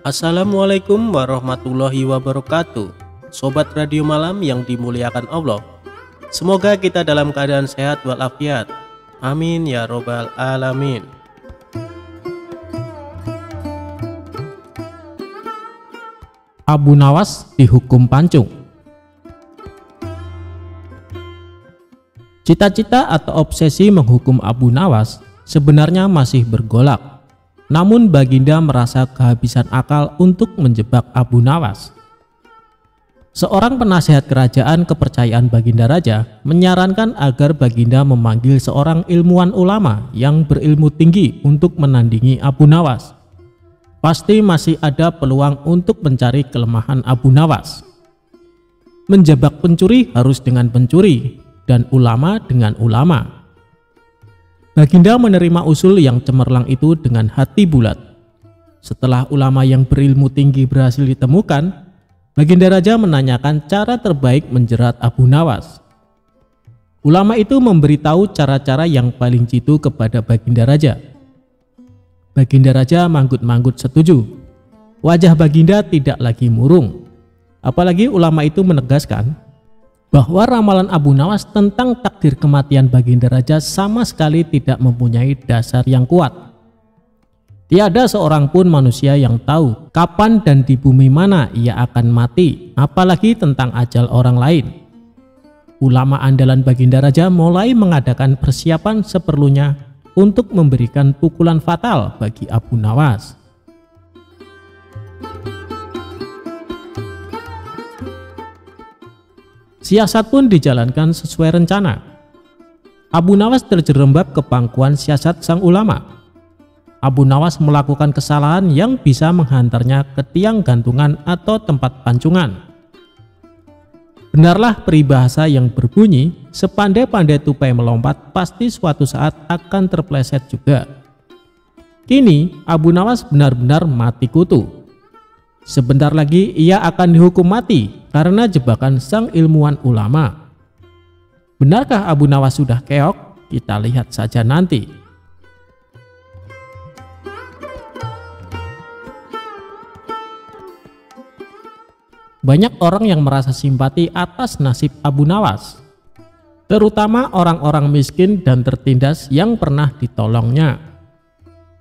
Assalamualaikum warahmatullahi wabarakatuh. Sobat Radio Malam yang dimuliakan Allah, semoga kita dalam keadaan sehat walafiat. Amin ya robbal alamin. Abu Nawas dihukum pancung. Cita-cita atau obsesi menghukum Abu Nawas sebenarnya masih bergolak. Namun Baginda merasa kehabisan akal untuk menjebak Abu Nawas. Seorang penasehat kerajaan kepercayaan Baginda Raja menyarankan agar Baginda memanggil seorang ilmuwan ulama yang berilmu tinggi untuk menandingi Abu Nawas. Pasti masih ada peluang untuk mencari kelemahan Abu Nawas. Menjebak pencuri harus dengan pencuri dan ulama dengan ulama. Baginda menerima usul yang cemerlang itu dengan hati bulat. Setelah ulama yang berilmu tinggi berhasil ditemukan, Baginda Raja menanyakan cara terbaik menjerat Abu Nawas. Ulama itu memberitahu cara-cara yang paling jitu kepada Baginda Raja. Baginda Raja manggut-manggut setuju. Wajah Baginda tidak lagi murung. Apalagi ulama itu menegaskan bahwa ramalan Abu Nawas tentang takdir kematian Baginda Raja sama sekali tidak mempunyai dasar yang kuat. Tiada seorang pun manusia yang tahu kapan dan di bumi mana ia akan mati, apalagi tentang ajal orang lain. Ulama andalan Baginda Raja mulai mengadakan persiapan seperlunya untuk memberikan pukulan fatal bagi Abu Nawas. Siasat pun dijalankan sesuai rencana. Abu Nawas terjerembab ke pangkuan siasat sang ulama. Abu Nawas melakukan kesalahan yang bisa menghantarnya ke tiang gantungan atau tempat pancungan. Benarlah peribahasa yang berbunyi, sepandai-pandai tupai melompat pasti suatu saat akan terpleset juga. Kini Abu Nawas benar-benar mati kutu. Sebentar lagi ia akan dihukum mati karena jebakan sang ilmuwan ulama. Benarkah Abu Nawas sudah keok? Kita lihat saja nanti. Banyak orang yang merasa simpati atas nasib Abu Nawas, terutama orang-orang miskin dan tertindas yang pernah ditolongnya.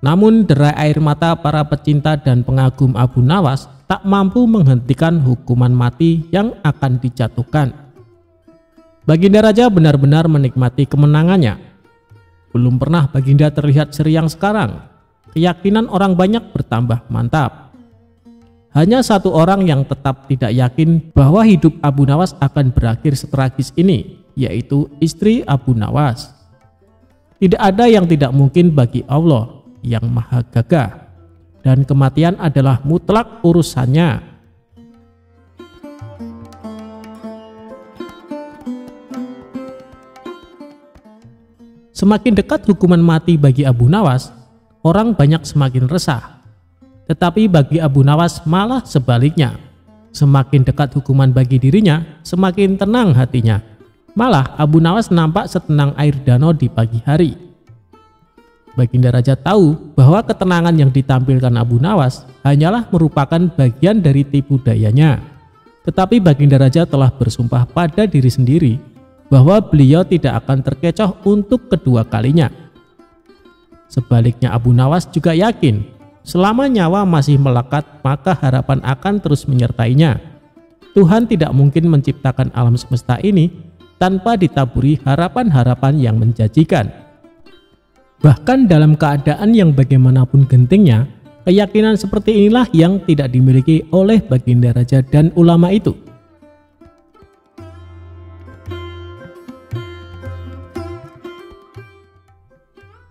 Namun derai air mata para pecinta dan pengagum Abu Nawas tak mampu menghentikan hukuman mati yang akan dijatuhkan. Baginda Raja benar-benar menikmati kemenangannya. Belum pernah Baginda terlihat seriang sekarang. Keyakinan orang banyak bertambah mantap. Hanya satu orang yang tetap tidak yakin bahwa hidup Abu Nawas akan berakhir setragis ini, yaitu istri Abu Nawas. Tidak ada yang tidak mungkin bagi Allah yang maha gagah, dan kematian adalah mutlak urusannya. Semakin dekat hukuman mati bagi Abu Nawas, orang banyak semakin resah. Tetapi bagi Abu Nawas malah sebaliknya. Semakin dekat hukuman bagi dirinya, semakin tenang hatinya. Malah Abu Nawas nampak setenang air danau di pagi hari. Baginda Raja tahu bahwa ketenangan yang ditampilkan Abu Nawas hanyalah merupakan bagian dari tipu dayanya. Tetapi Baginda Raja telah bersumpah pada diri sendiri bahwa beliau tidak akan terkecoh untuk kedua kalinya. Sebaliknya Abu Nawas juga yakin selama nyawa masih melekat maka harapan akan terus menyertainya. Tuhan tidak mungkin menciptakan alam semesta ini tanpa ditaburi harapan-harapan yang menjanjikan. Bahkan dalam keadaan yang bagaimanapun gentingnya, keyakinan seperti inilah yang tidak dimiliki oleh Baginda Raja dan ulama itu.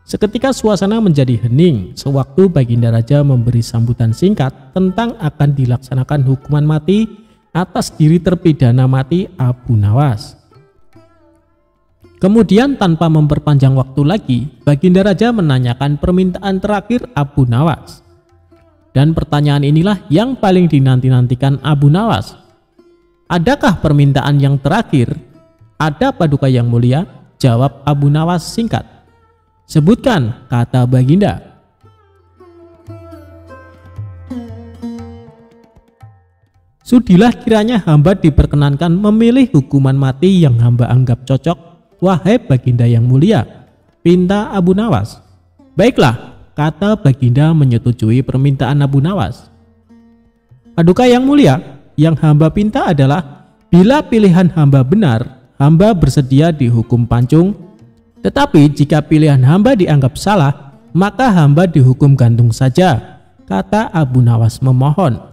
Seketika suasana menjadi hening sewaktu Baginda Raja memberi sambutan singkat tentang akan dilaksanakan hukuman mati atas diri terpidana mati Abu Nawas. Kemudian tanpa memperpanjang waktu lagi, Baginda Raja menanyakan permintaan terakhir Abu Nawas. Dan pertanyaan inilah yang paling dinanti-nantikan Abu Nawas. Adakah permintaan yang terakhir? Ada Paduka Yang Mulia? Jawab Abu Nawas singkat. Sebutkan, kata Baginda. Sudilah kiranya hamba diperkenankan memilih hukuman mati yang hamba anggap cocok, wahai Baginda yang mulia, pinta Abu Nawas. Baiklah, kata Baginda menyetujui permintaan Abu Nawas. Paduka yang mulia, yang hamba pinta adalah bila pilihan hamba benar, hamba bersedia dihukum pancung. Tetapi jika pilihan hamba dianggap salah, maka hamba dihukum gantung saja, kata Abu Nawas memohon.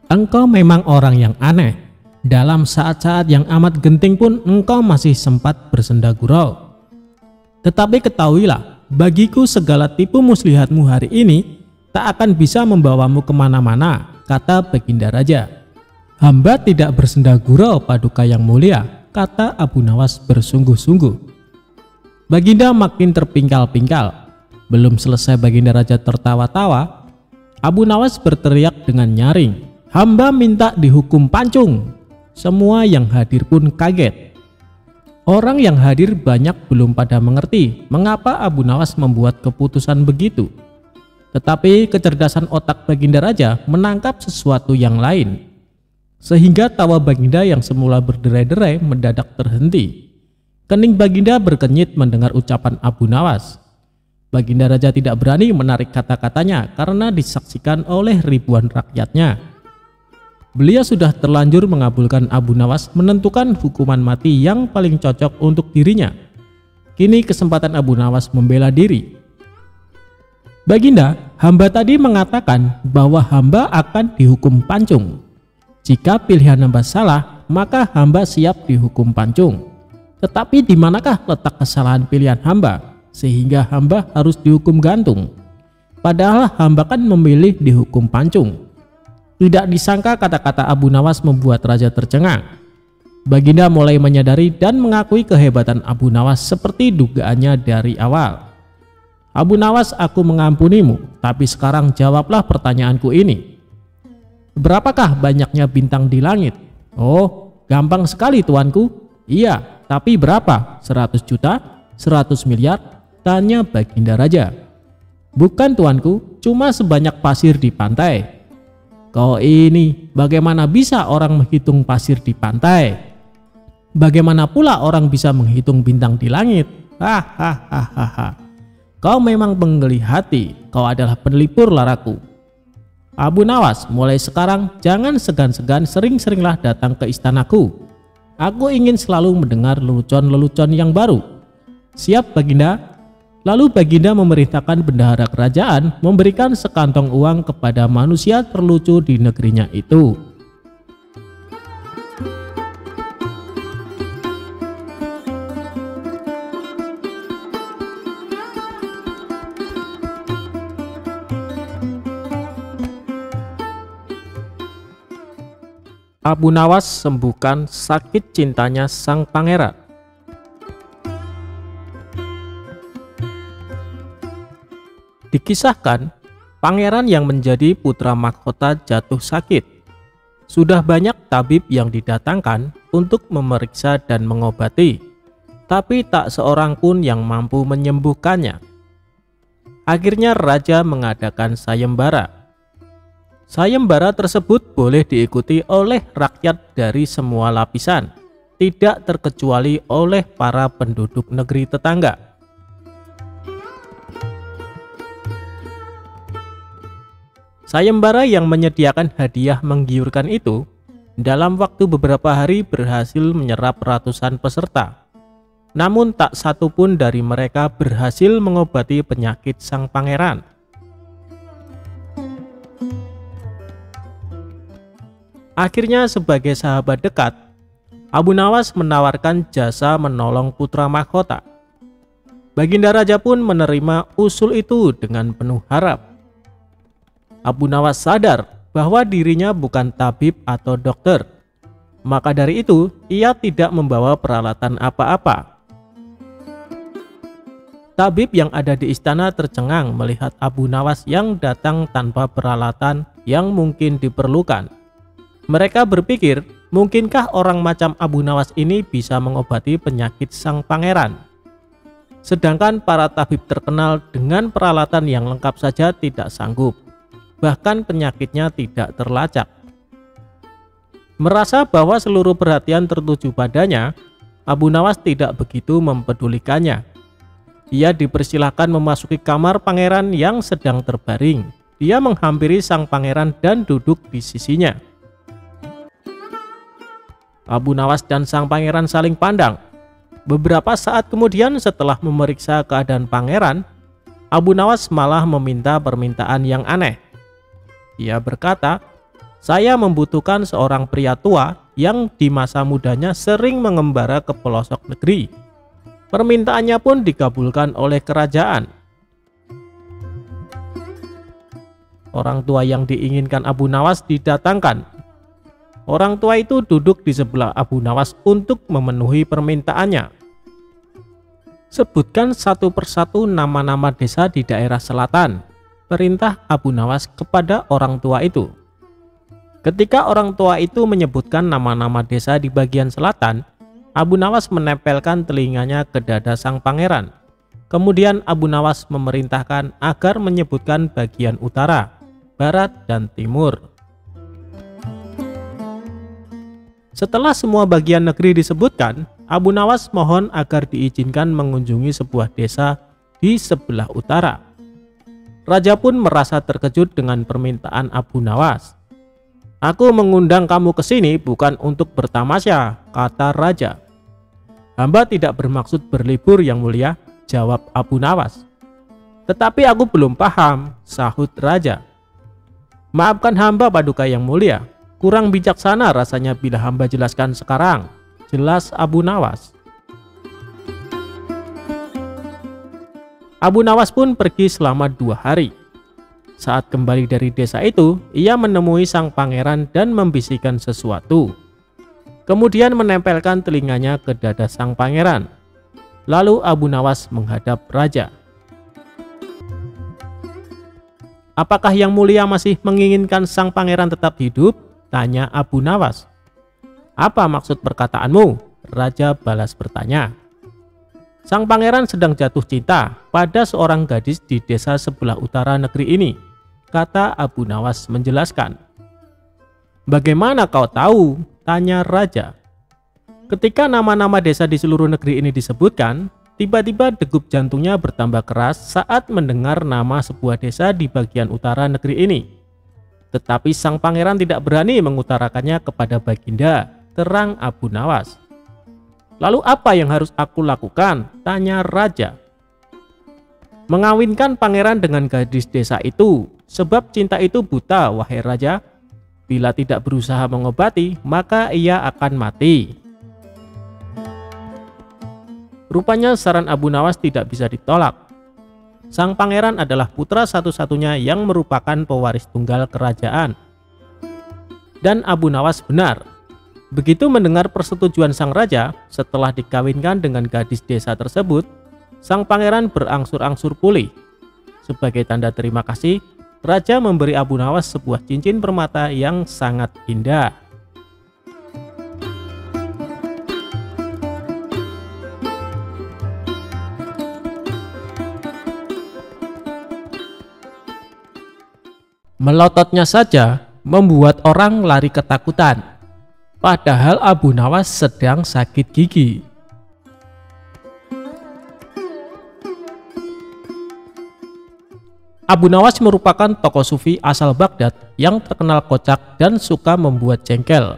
Engkau memang orang yang aneh. Dalam saat-saat yang amat genting pun engkau masih sempat bersenda gurau. Tetapi ketahuilah, bagiku segala tipu muslihatmu hari ini tak akan bisa membawamu kemana-mana, kata Baginda Raja. Hamba tidak bersenda gurau, Paduka yang mulia, kata Abu Nawas bersungguh-sungguh. Baginda makin terpingkal-pingkal. Belum selesai Baginda Raja tertawa-tawa, Abu Nawas berteriak dengan nyaring, hamba minta dihukum pancung. Semua yang hadir pun kaget. Orang yang hadir banyak belum pada mengerti mengapa Abu Nawas membuat keputusan begitu. Tetapi kecerdasan otak Baginda Raja menangkap sesuatu yang lain, sehingga tawa Baginda yang semula berderai-derai mendadak terhenti. Kening Baginda berkenyit mendengar ucapan Abu Nawas. Baginda Raja tidak berani menarik kata-katanya karena disaksikan oleh ribuan rakyatnya. Beliau sudah terlanjur mengabulkan Abu Nawas menentukan hukuman mati yang paling cocok untuk dirinya. Kini kesempatan Abu Nawas membela diri. Baginda, hamba tadi mengatakan bahwa hamba akan dihukum pancung. Jika pilihan hamba salah, maka hamba siap dihukum pancung. Tetapi di manakah letak kesalahan pilihan hamba sehingga hamba harus dihukum gantung? Padahal hamba kan memilih dihukum pancung. Tidak disangka kata-kata Abu Nawas membuat raja tercengang. Baginda mulai menyadari dan mengakui kehebatan Abu Nawas seperti dugaannya dari awal. Abu Nawas, aku mengampunimu, tapi sekarang jawablah pertanyaanku ini. Berapakah banyaknya bintang di langit? Oh, gampang sekali tuanku. Iya, tapi berapa? 100 juta? 100 miliar? Tanya Baginda Raja. Bukan tuanku, cuma sebanyak pasir di pantai. Kau ini, bagaimana bisa orang menghitung pasir di pantai? Bagaimana pula orang bisa menghitung bintang di langit? Hahaha. Kau memang penggeli hati, kau adalah penelipur laraku. Abu Nawas, mulai sekarang jangan segan-segan sering-seringlah datang ke istanaku. Aku ingin selalu mendengar lelucon-lelucon yang baru. Siap Baginda? Lalu Baginda memerintahkan bendahara kerajaan memberikan sekantong uang kepada manusia terlucu di negerinya itu. Abu Nawas sembuhkan sakit cintanya sang pangeran. Dikisahkan, pangeran yang menjadi putra mahkota jatuh sakit. Sudah banyak tabib yang didatangkan untuk memeriksa dan mengobati, tapi tak seorang pun yang mampu menyembuhkannya. Akhirnya raja mengadakan sayembara. Sayembara tersebut boleh diikuti oleh rakyat dari semua lapisan, tidak terkecuali oleh para penduduk negeri tetangga. Sayembara yang menyediakan hadiah menggiurkan itu, dalam waktu beberapa hari berhasil menyerap ratusan peserta. Namun tak satu pun dari mereka berhasil mengobati penyakit sang pangeran. Akhirnya sebagai sahabat dekat, Abu Nawas menawarkan jasa menolong putra mahkota. Baginda Raja pun menerima usul itu dengan penuh harap. Abu Nawas sadar bahwa dirinya bukan tabib atau dokter. Maka dari itu, ia tidak membawa peralatan apa-apa. Tabib yang ada di istana tercengang melihat Abu Nawas yang datang tanpa peralatan yang mungkin diperlukan. Mereka berpikir, mungkinkah orang macam Abu Nawas ini bisa mengobati penyakit sang pangeran? Sedangkan para tabib terkenal dengan peralatan yang lengkap saja tidak sanggup. Bahkan penyakitnya tidak terlacak. Merasa bahwa seluruh perhatian tertuju padanya, Abu Nawas tidak begitu mempedulikannya. Ia dipersilahkan memasuki kamar pangeran yang sedang terbaring. Dia menghampiri sang pangeran dan duduk di sisinya. Abu Nawas dan sang pangeran saling pandang. Beberapa saat kemudian setelah memeriksa keadaan pangeran, Abu Nawas malah meminta permintaan yang aneh. Ia berkata, "Saya membutuhkan seorang pria tua yang di masa mudanya sering mengembara ke pelosok negeri." Permintaannya pun dikabulkan oleh kerajaan. Orang tua yang diinginkan Abu Nawas didatangkan. Orang tua itu duduk di sebelah Abu Nawas untuk memenuhi permintaannya. "Sebutkan satu persatu nama-nama desa di daerah selatan," perintah Abu Nawas kepada orang tua itu. Ketika orang tua itu menyebutkan nama-nama desa di bagian selatan, Abu Nawas menempelkan telinganya ke dada sang pangeran. Kemudian Abu Nawas memerintahkan agar menyebutkan bagian utara, barat, dan timur. Setelah semua bagian negeri disebutkan, Abu Nawas mohon agar diizinkan mengunjungi sebuah desa di sebelah utara. Raja pun merasa terkejut dengan permintaan Abu Nawas. "Aku mengundang kamu ke sini bukan untuk bertamasya," kata raja. "Hamba tidak bermaksud berlibur, Yang Mulia," jawab Abu Nawas. "Tetapi aku belum paham," sahut raja. "Maafkan hamba, Paduka Yang Mulia. Kurang bijaksana rasanya bila hamba jelaskan sekarang," jelas Abu Nawas. Abu Nawas pun pergi selama 2 hari. Saat kembali dari desa itu, ia menemui sang pangeran dan membisikkan sesuatu. Kemudian menempelkan telinganya ke dada sang pangeran. Lalu Abu Nawas menghadap raja. "Apakah Yang Mulia masih menginginkan sang pangeran tetap hidup?" tanya Abu Nawas. "Apa maksud perkataanmu?" raja balas bertanya. "Sang pangeran sedang jatuh cinta pada seorang gadis di desa sebelah utara negeri ini," kata Abu Nawas menjelaskan. "Bagaimana kau tahu?" tanya raja. Ketika nama-nama desa di seluruh negeri ini disebutkan, tiba-tiba degup jantungnya bertambah keras saat mendengar nama sebuah desa di bagian utara negeri ini. Tetapi sang pangeran tidak berani mengutarakannya kepada Baginda, terang Abu Nawas. "Lalu apa yang harus aku lakukan?" tanya raja. "Mengawinkan pangeran dengan gadis desa itu, sebab cinta itu buta, wahai raja. Bila tidak berusaha mengobati, maka ia akan mati." Rupanya saran Abu Nawas tidak bisa ditolak. Sang pangeran adalah putra satu-satunya yang merupakan pewaris tunggal kerajaan. Dan Abu Nawas benar. Begitu mendengar persetujuan sang raja, setelah dikawinkan dengan gadis desa tersebut, sang pangeran berangsur-angsur pulih. Sebagai tanda terima kasih, raja memberi Abu Nawas sebuah cincin permata yang sangat indah. Melototnya saja membuat orang lari ketakutan, padahal Abu Nawas sedang sakit gigi. Abu Nawas merupakan tokoh sufi asal Baghdad yang terkenal kocak dan suka membuat jengkel.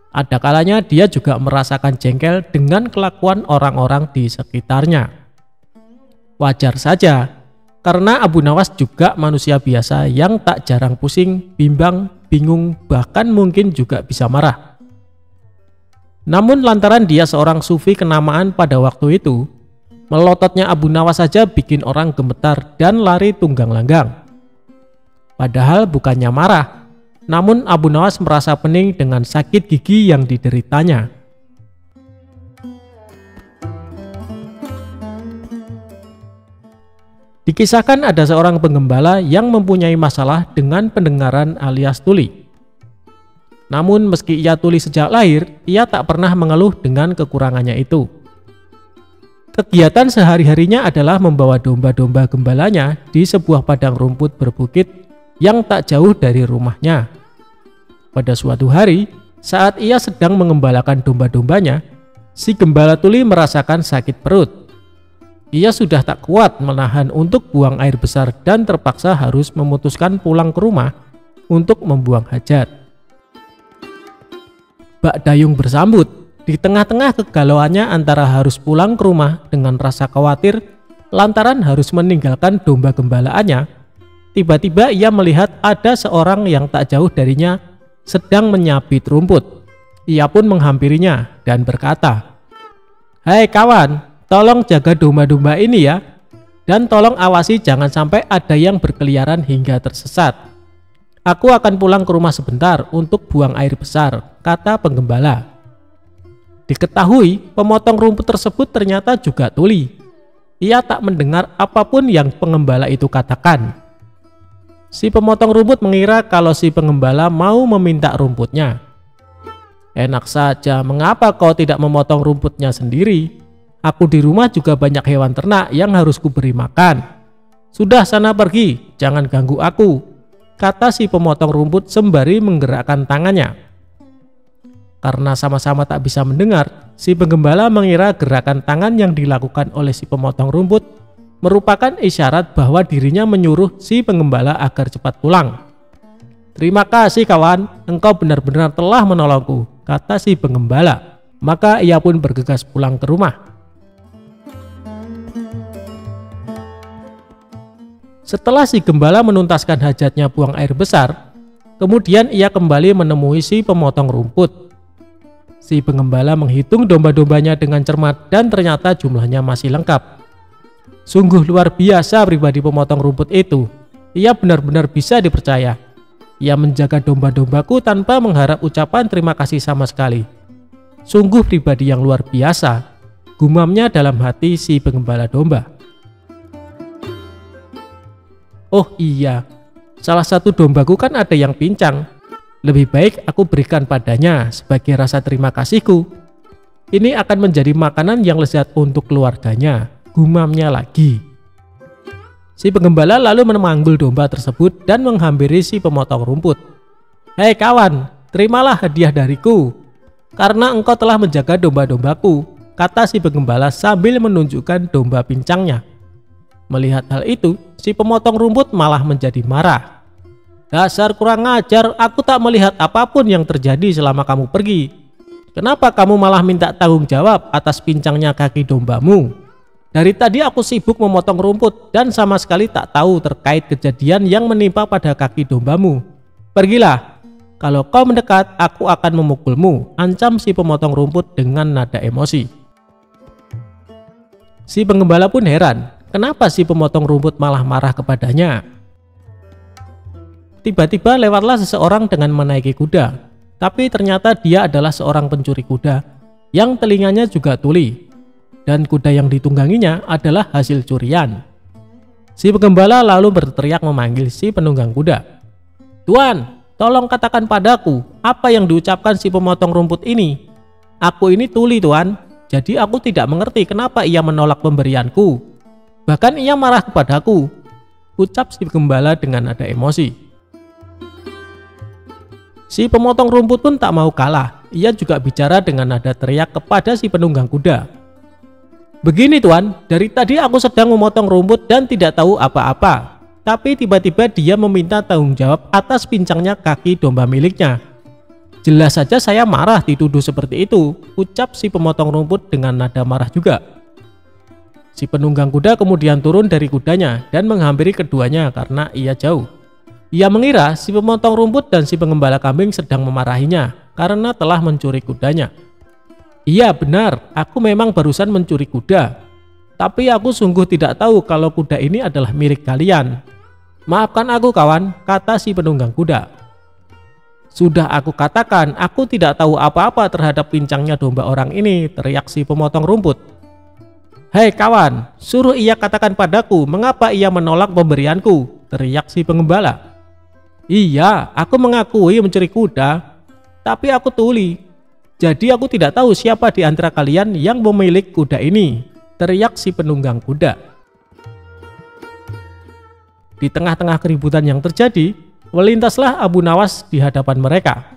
Ada kalanya dia juga merasakan jengkel dengan kelakuan orang-orang di sekitarnya. Wajar saja, karena Abu Nawas juga manusia biasa yang tak jarang pusing, bimbang, bingung, bahkan mungkin juga bisa marah. Namun lantaran dia seorang sufi kenamaan pada waktu itu, melototnya Abu Nawas saja bikin orang gemetar dan lari tunggang langgang. Padahal bukannya marah, namun Abu Nawas merasa pening dengan sakit gigi yang dideritanya. Dikisahkan ada seorang penggembala yang mempunyai masalah dengan pendengaran alias tuli. Namun meski ia tuli sejak lahir, ia tak pernah mengeluh dengan kekurangannya itu. Kegiatan sehari-harinya adalah membawa domba-domba gembalanya di sebuah padang rumput berbukit yang tak jauh dari rumahnya. Pada suatu hari, Saat ia sedang mengembalakan domba-dombanya, si gembala tuli merasakan sakit perut. Ia sudah tak kuat menahan untuk buang air besar dan terpaksa harus memutuskan pulang ke rumah untuk membuang hajat. Bak Dayung bersambut. Di tengah-tengah kegalauannya antara harus pulang ke rumah dengan rasa khawatir lantaran harus meninggalkan domba gembalaannya, tiba-tiba ia melihat ada seorang yang tak jauh darinya sedang menyabit rumput. Ia pun menghampirinya dan berkata, "Hai kawan, tolong jaga domba-domba ini ya, dan tolong awasi jangan sampai ada yang berkeliaran hingga tersesat. Aku akan pulang ke rumah sebentar untuk buang air besar," kata penggembala. Diketahui pemotong rumput tersebut ternyata juga tuli. Ia tak mendengar apapun yang pengembala itu katakan. Si pemotong rumput mengira kalau si pengembala mau meminta rumputnya. "Enak saja, mengapa kau tidak memotong rumputnya sendiri? Aku di rumah juga banyak hewan ternak yang harus kuberi makan. Sudah, sana pergi, jangan ganggu aku," kata si pemotong rumput sembari menggerakkan tangannya. Karena sama-sama tak bisa mendengar, si penggembala mengira gerakan tangan yang dilakukan oleh si pemotong rumput merupakan isyarat bahwa dirinya menyuruh si penggembala agar cepat pulang. "Terima kasih kawan, engkau benar-benar telah menolongku," kata si penggembala. Maka ia pun bergegas pulang ke rumah. Setelah si gembala menuntaskan hajatnya buang air besar, kemudian ia kembali menemui si pemotong rumput. Si pengembala menghitung domba-dombanya dengan cermat dan ternyata jumlahnya masih lengkap. Sungguh luar biasa pribadi pemotong rumput itu. Ia benar-benar bisa dipercaya. Ia menjaga domba-dombaku tanpa mengharap ucapan terima kasih sama sekali. Sungguh pribadi yang luar biasa, gumamnya dalam hati si pengembala domba. "Oh iya, salah satu dombaku kan ada yang pincang. Lebih baik aku berikan padanya sebagai rasa terima kasihku. Ini akan menjadi makanan yang lezat untuk keluarganya," gumamnya lagi. Si penggembala lalu memanggul domba tersebut dan menghampiri si pemotong rumput. "Hei kawan, terimalah hadiah dariku, karena engkau telah menjaga domba-dombaku," kata si penggembala sambil menunjukkan domba pincangnya. Melihat hal itu, si pemotong rumput malah menjadi marah. "Dasar kurang ajar, aku tak melihat apapun yang terjadi selama kamu pergi. Kenapa kamu malah minta tanggung jawab atas pincangnya kaki dombamu? Dari tadi aku sibuk memotong rumput dan sama sekali tak tahu terkait kejadian yang menimpa pada kaki dombamu. Pergilah, kalau kau mendekat aku akan memukulmu," ancam si pemotong rumput dengan nada emosi. Si penggembala pun heran, kenapa si pemotong rumput malah marah kepadanya. Tiba-tiba lewatlah seseorang dengan menaiki kuda, tapi ternyata dia adalah seorang pencuri kuda yang telinganya juga tuli, dan kuda yang ditungganginya adalah hasil curian. Si penggembala lalu berteriak memanggil si penunggang kuda. "Tuan, tolong katakan padaku apa yang diucapkan si pemotong rumput ini. Aku ini tuli tuan, jadi aku tidak mengerti kenapa ia menolak pemberianku. Bahkan ia marah kepadaku," ucap si penggembala dengan nada emosi. Si pemotong rumput pun tak mau kalah. Ia juga bicara dengan nada teriak kepada si penunggang kuda. "Begini tuan, dari tadi aku sedang memotong rumput dan tidak tahu apa-apa. Tapi tiba-tiba dia meminta tanggung jawab atas pincangnya kaki domba miliknya. Jelas saja saya marah dituduh seperti itu," ucap si pemotong rumput dengan nada marah juga. Si penunggang kuda kemudian turun dari kudanya dan menghampiri keduanya karena ia jauh. Ia mengira si pemotong rumput dan si pengembala kambing sedang memarahinya karena telah mencuri kudanya. "Iya benar, aku memang barusan mencuri kuda. Tapi aku sungguh tidak tahu kalau kuda ini adalah milik kalian. Maafkan aku kawan," kata si penunggang kuda. "Sudah aku katakan, aku tidak tahu apa-apa terhadap pincangnya domba orang ini," teriak si pemotong rumput. "Hei kawan, suruh ia katakan padaku mengapa ia menolak pemberianku," teriak si pengembala. "Iya, aku mengakui mencuri kuda, tapi aku tuli. Jadi aku tidak tahu siapa di antara kalian yang memiliki kuda ini," teriak si penunggang kuda. Di tengah-tengah keributan yang terjadi, melintaslah Abu Nawas di hadapan mereka.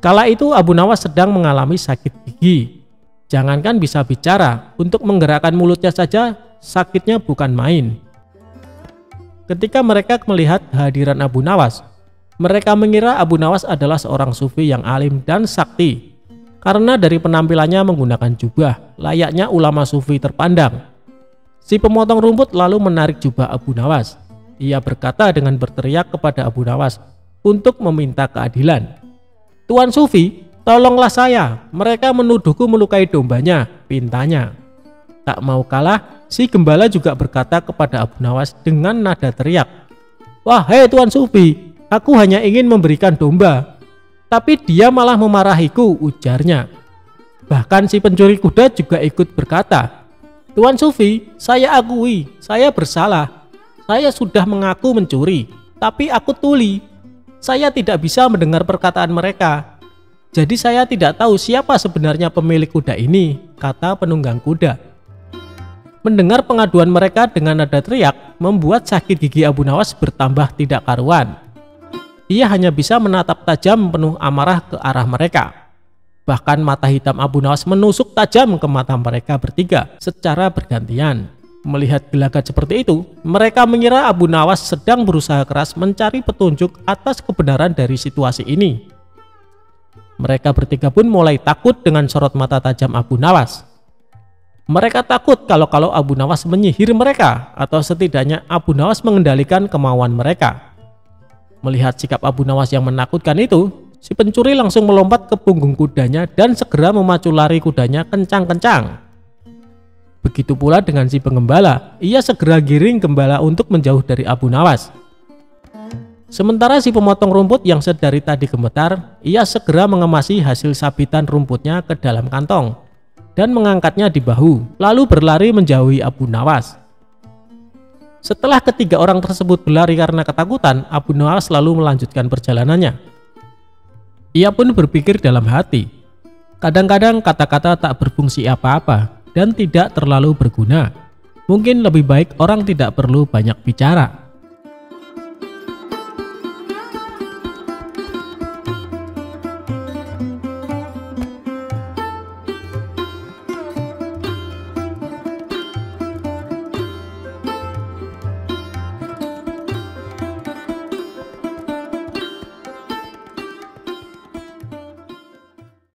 Kala itu Abu Nawas sedang mengalami sakit gigi. Jangankan bisa bicara, untuk menggerakkan mulutnya saja sakitnya bukan main. Ketika mereka melihat kehadiran Abu Nawas, mereka mengira Abu Nawas adalah seorang sufi yang alim dan sakti, karena dari penampilannya menggunakan jubah layaknya ulama sufi terpandang. Si pemotong rumput lalu menarik jubah Abu Nawas. Ia berkata dengan berteriak kepada Abu Nawas untuk meminta keadilan. "Tuan Sufi, tolonglah saya, mereka menuduhku melukai dombanya," pintanya. Tak mau kalah, si gembala juga berkata kepada Abu Nawas dengan nada teriak, "Wahai Tuan Sufi, aku hanya ingin memberikan domba, tapi dia malah memarahiku," ujarnya. Bahkan si pencuri kuda juga ikut berkata, "Tuan Sufi, saya akui, saya bersalah. Saya sudah mengaku mencuri, tapi aku tuli. Saya tidak bisa mendengar perkataan mereka. Jadi saya tidak tahu siapa sebenarnya pemilik kuda ini," kata penunggang kuda. Mendengar pengaduan mereka dengan nada teriak membuat sakit gigi Abu Nawas bertambah tidak karuan. Ia hanya bisa menatap tajam penuh amarah ke arah mereka. Bahkan mata hitam Abu Nawas menusuk tajam ke mata mereka bertiga secara bergantian. Melihat gelagat seperti itu, mereka mengira Abu Nawas sedang berusaha keras mencari petunjuk atas kebenaran dari situasi ini. Mereka bertiga pun mulai takut dengan sorot mata tajam Abu Nawas. Mereka takut kalau Abu Nawas menyihir mereka, atau setidaknya Abu Nawas mengendalikan kemauan mereka. Melihat sikap Abu Nawas yang menakutkan itu, si pencuri langsung melompat ke punggung kudanya dan segera memacu lari kudanya kencang-kencang. Begitu pula dengan si pengembala, ia segera giring gembala untuk menjauh dari Abu Nawas. Sementara si pemotong rumput yang sedari tadi gemetar, ia segera mengemasi hasil sabitan rumputnya ke dalam kantong dan mengangkatnya di bahu, lalu berlari menjauhi Abu Nawas. Setelah ketiga orang tersebut berlari karena ketakutan, Abu Nawas lalu melanjutkan perjalanannya. Ia pun berpikir dalam hati, kadang-kadang kata-kata tak berfungsi apa-apa dan tidak terlalu berguna. Mungkin lebih baik orang tidak perlu banyak bicara.